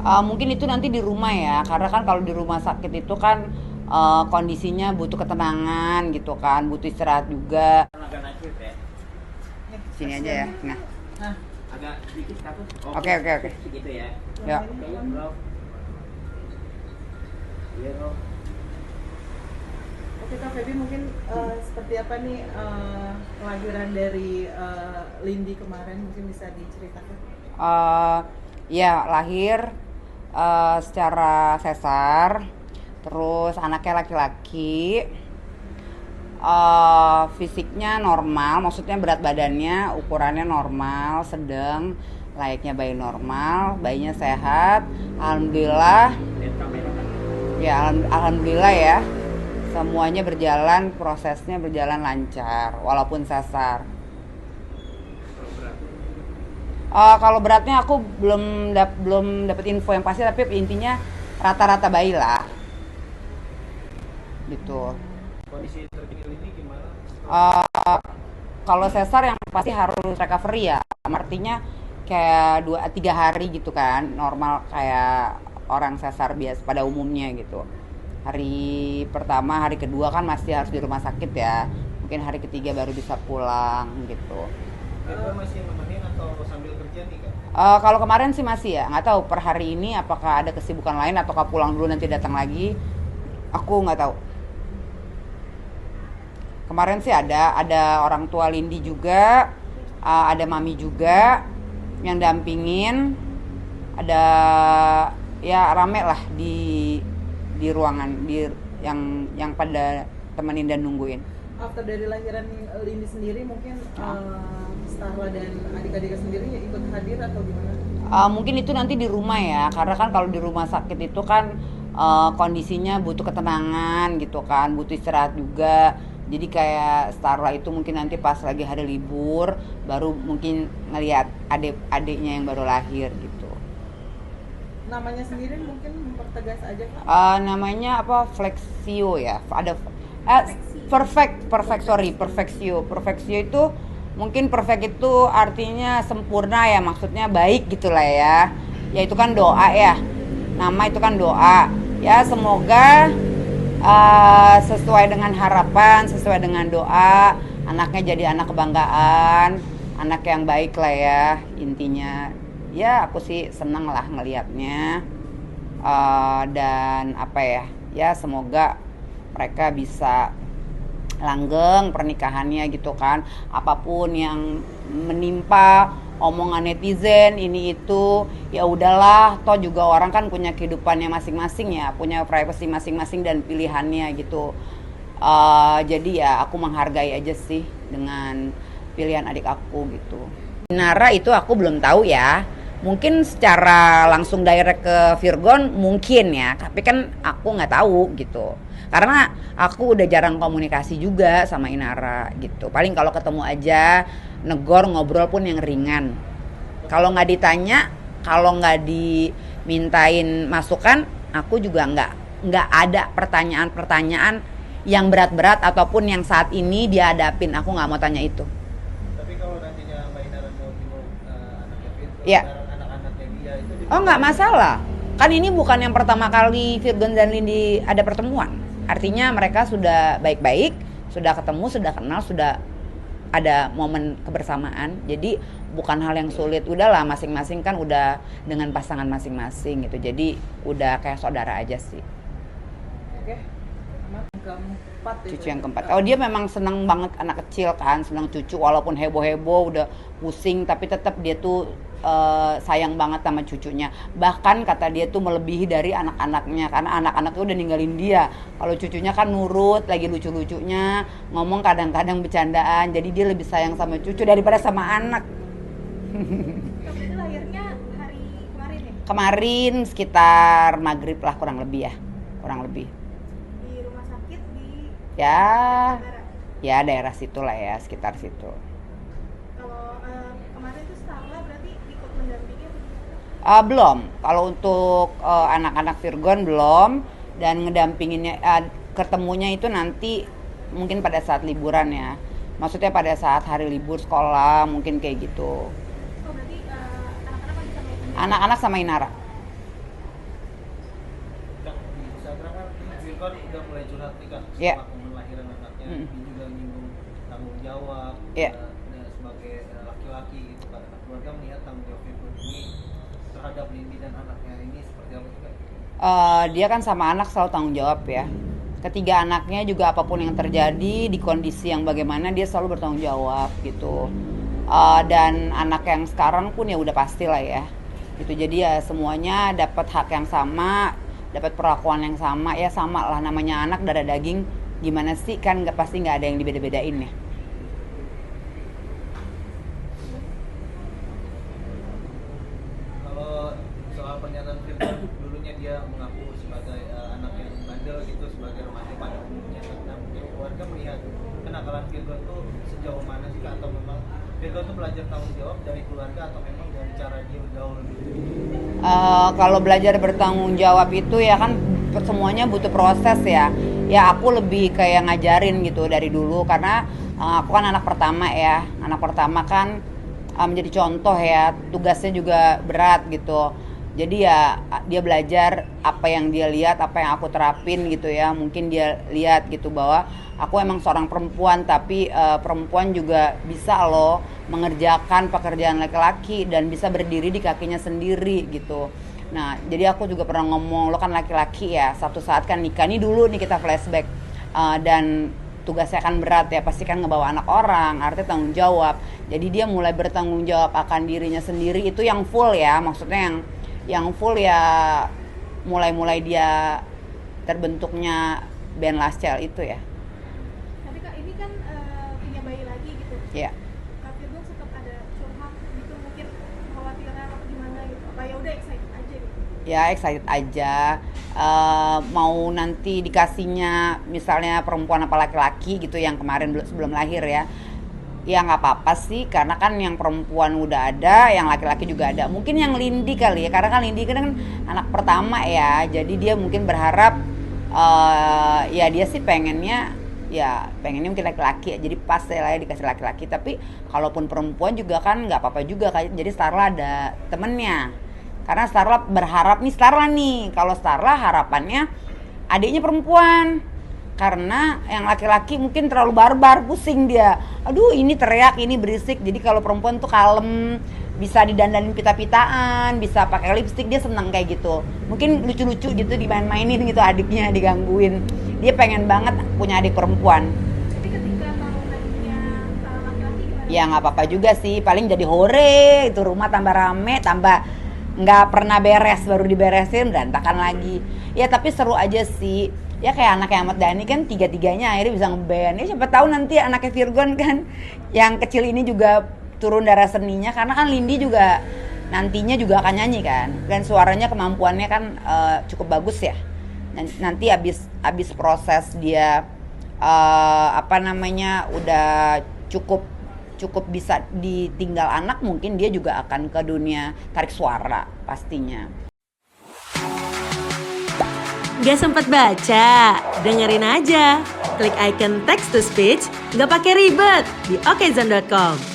Mungkin itu nanti di rumah ya, karena kan kalau di rumah sakit itu kan kondisinya butuh ketenangan gitu kan, butuh istirahat juga. Agak naik ya. Sini aja ya. Nah, Nah, agak sedikit takut. oke oke oke. Segitu ya. Ya. Oke, bro. Iya, bro. Oke Kak Feby, mungkin seperti apa nih kelahiran dari Lindy kemarin, mungkin bisa diceritakan? Eh, ya lahir secara sesar, terus anaknya laki-laki, fisiknya normal, maksudnya berat badannya ukurannya normal, sedang, layaknya bayi normal, bayinya sehat, alhamdulillah. Lihat kamera kan. Ya alhamdulillah ya, semuanya berjalan, prosesnya berjalan lancar walaupun sesar. Kalau berat. Kalau beratnya aku belum dapat info yang pasti, tapi intinya rata-rata bayi lah gitu. Kondisi terkini ini gimana? Kalau sesar yang pasti harus recovery ya, artinya kayak 2-3 hari gitu kan, normal kayak orang sesar biasa pada umumnya gitu. Hari pertama, hari kedua kan masih harus di rumah sakit ya, mungkin hari ketiga baru bisa pulang gitu. Kita masih nemenin atau sambil kerja nih, Kak? Kalau kemarin sih masih ya, nggak tahu per hari ini apakah ada kesibukan lain ataukah pulang dulu nanti datang lagi, aku nggak tahu. Kemarin sih ada orang tua Lindy juga, ada mami juga yang dampingin, ada ya rame lah di ruangan yang pada temenin dan nungguin. After dari lahiran Lindy sendiri, mungkin Starla dan adik-adiknya sendiri ya ikut hadir atau gimana? Mungkin itu nanti di rumah ya, karena kan kalau di rumah sakit itu kan kondisinya butuh ketenangan gitu kan, butuh istirahat juga. Jadi kayak Starla itu mungkin nanti pas lagi hari libur baru mungkin ngelihat adik-adiknya yang baru lahir gitu. Namanya sendiri mungkin mempertegas aja Kak? Namanya apa, Flexio ya, ada Perfectio. Perfectio itu mungkin perfect itu artinya sempurna ya, maksudnya baik gitulah ya. Ya itu kan doa ya, nama itu kan doa ya, semoga sesuai dengan harapan, sesuai dengan doa, anaknya jadi anak kebanggaan, anak yang baik lah ya intinya. Ya aku sih seneng lah ngelihatnya. Dan apa ya, ya semoga mereka bisa langgeng pernikahannya gitu kan, apapun yang menimpa omongan netizen ini itu ya udahlah, toh juga orang kan punya kehidupannya masing-masing ya, punya privasi masing-masing dan pilihannya gitu. Jadi ya aku menghargai aja sih dengan pilihan adik aku gitu. Nara itu aku belum tahu ya, mungkin secara langsung direct ke Virgon mungkin ya, tapi kan aku nggak tahu gitu, karena aku udah jarang komunikasi juga sama Inara gitu. Paling kalau ketemu aja negor, ngobrol pun yang ringan. Kalau nggak ditanya, kalau nggak dimintain masukan, aku juga nggak ada pertanyaan-pertanyaan yang berat-berat ataupun yang saat ini dia hadapin. Aku nggak mau tanya itu. Tapi kalau nantinya Mbak Inara mau jenguk anaknya Virgo, Ya. anak-anaknya dia itu Oh nggak masalah. Kan ini bukan yang pertama kali Virgon dan Lindy ada pertemuan. Artinya mereka sudah baik-baik, sudah ketemu, sudah kenal, sudah ada momen kebersamaan. Jadi bukan hal yang sulit. Udahlah, masing-masing kan udah dengan pasangan masing-masing gitu. Jadi udah kayak saudara aja sih. Oke, aman. Keempat ya, Cucu yang keempat. Oh dia memang senang banget, anak kecil kan, senang cucu walaupun heboh-heboh, udah pusing, tapi tetap dia tuh sayang banget sama cucunya. Bahkan kata dia tuh melebihi dari anak-anaknya, karena anak-anaknya udah ninggalin dia. Kalau cucunya kan nurut, lagi lucu-lucunya, ngomong kadang-kadang bercandaan, jadi dia lebih sayang sama cucu daripada sama anak. Kamu itu lahirnya hari kemarin ya? Kemarin sekitar maghrib lah kurang lebih ya, kurang lebih. Di rumah sakit di Ya, Bandara. ya daerah situ lah ya, sekitar situ. Kalau kemarin itu Starla berarti ikut mendampingi atau gimana? Belum. Kalau untuk anak-anak Virgon belum, dan ngedampinginnya ketemunya itu nanti mungkin pada saat liburan ya. Maksudnya pada saat hari libur sekolah mungkin kayak gitu. Oh berarti anak-anak lagi sama ibunya? Anak-anak sama Inara. Virgon udah mulai curhat nih Kak Iya. setelah momen lahiran anaknya. Mm. Dia juga nyinggung tanggung jawab Iya. dan sebagai laki-laki gitu Kak. Keluarga melihat tanggung jawab Virgon ini terhadap Lindy dan anaknya ini seperti apa sih Kak? Dia kan sama anak selalu tanggung jawab ya. Ketiga anaknya juga apapun yang terjadi di kondisi yang bagaimana dia selalu bertanggung jawab gitu. Dan anak yang sekarang pun ya udah pastilah ya. Gitu, jadi ya semuanya dapat hak yang sama, dapat perlakuan yang sama, ya sama lah, namanya anak darah daging, gimana sih, kan pasti nggak ada yang dibeda-bedain ya. Kalau soal pernyataan Virgon dulunya dia mengaku sebagai anak yang bandel gitu, sebagai remaja pada umumnya. Nah mungkin keluarga melihat kenakalan Virgon tuh sejauh mana sih Kak? Atau memang Virgon tuh belajar tanggung jawab dari keluarga atau memang dari cara dia bergaul gitu? Kalau belajar bertanggung jawab itu ya kan semuanya butuh proses ya. Ya aku lebih kayak ngajarin gitu dari dulu, karena aku kan anak pertama ya. Anak pertama kan menjadi contoh ya, tugasnya juga berat gitu. Jadi ya dia belajar apa yang dia lihat, apa yang aku terapin gitu ya. Mungkin dia lihat gitu bahwa aku emang seorang perempuan, tapi perempuan juga bisa loh mengerjakan pekerjaan laki-laki dan bisa berdiri di kakinya sendiri gitu. Nah, jadi aku juga pernah ngomong, lo kan laki-laki ya, satu saat kan nikah nih, dulu nih kita flashback, dan tugasnya kan berat ya, pasti kan ngebawa anak orang, artinya tanggung jawab. Jadi dia mulai bertanggung jawab akan dirinya sendiri, itu yang full ya, maksudnya yang full ya, mulai dia terbentuknya band Last Child itu ya. Tapi Kak ini kan punya bayi lagi gitu. Iya. Kak Virgon sempat ada curhat gitu, mungkin khawatiran atau gimana gitu. Apa ya udah excited aja gitu. Ya excited aja. Mau nanti dikasihnya misalnya perempuan apa laki-laki gitu yang kemarin sebelum lahir ya, ya nggak apa-apa sih, karena kan yang perempuan udah ada, yang laki-laki juga ada. Mungkin yang Lindy kali ya, karena kan Lindy kan anak pertama ya, jadi dia mungkin berharap ya dia sih pengennya mungkin laki-laki, jadi pas lah ya dikasih laki-laki. Tapi kalaupun perempuan juga kan nggak apa-apa juga, jadi Starla ada temennya. Karena Starla berharap nih, kalau Starla harapannya adiknya perempuan, karena yang laki-laki mungkin terlalu barbar, pusing dia. Aduh ini teriak, ini berisik. Jadi kalau perempuan tuh kalem, bisa didandanin pita-pitaan, bisa pakai lipstik, dia seneng kayak gitu. Mungkin lucu-lucu gitu dimain-mainin gitu, adiknya digangguin. Dia pengen banget punya adik perempuan. Tapi ketika mau nanya laki-laki gimana? Ya nggak apa-apa juga sih, paling jadi hore, itu rumah tambah rame, tambah nggak pernah beres, baru diberesin berantakan lagi. Ya tapi seru aja sih. Ya kayak anaknya Ahmad Dhani kan, tiga-tiganya akhirnya bisa ngeband. Ya siapa tahu nanti anaknya Virgon kan yang kecil ini juga turun darah seninya, karena kan Lindy juga nantinya juga akan nyanyi kan. Dan suaranya, kemampuannya kan cukup bagus ya. Nanti abis proses dia udah cukup bisa ditinggal anak, mungkin dia juga akan ke dunia tarik suara pastinya. Gak sempat baca? Dengerin aja. Klik icon text to speech, gak pakai ribet di okezone.com.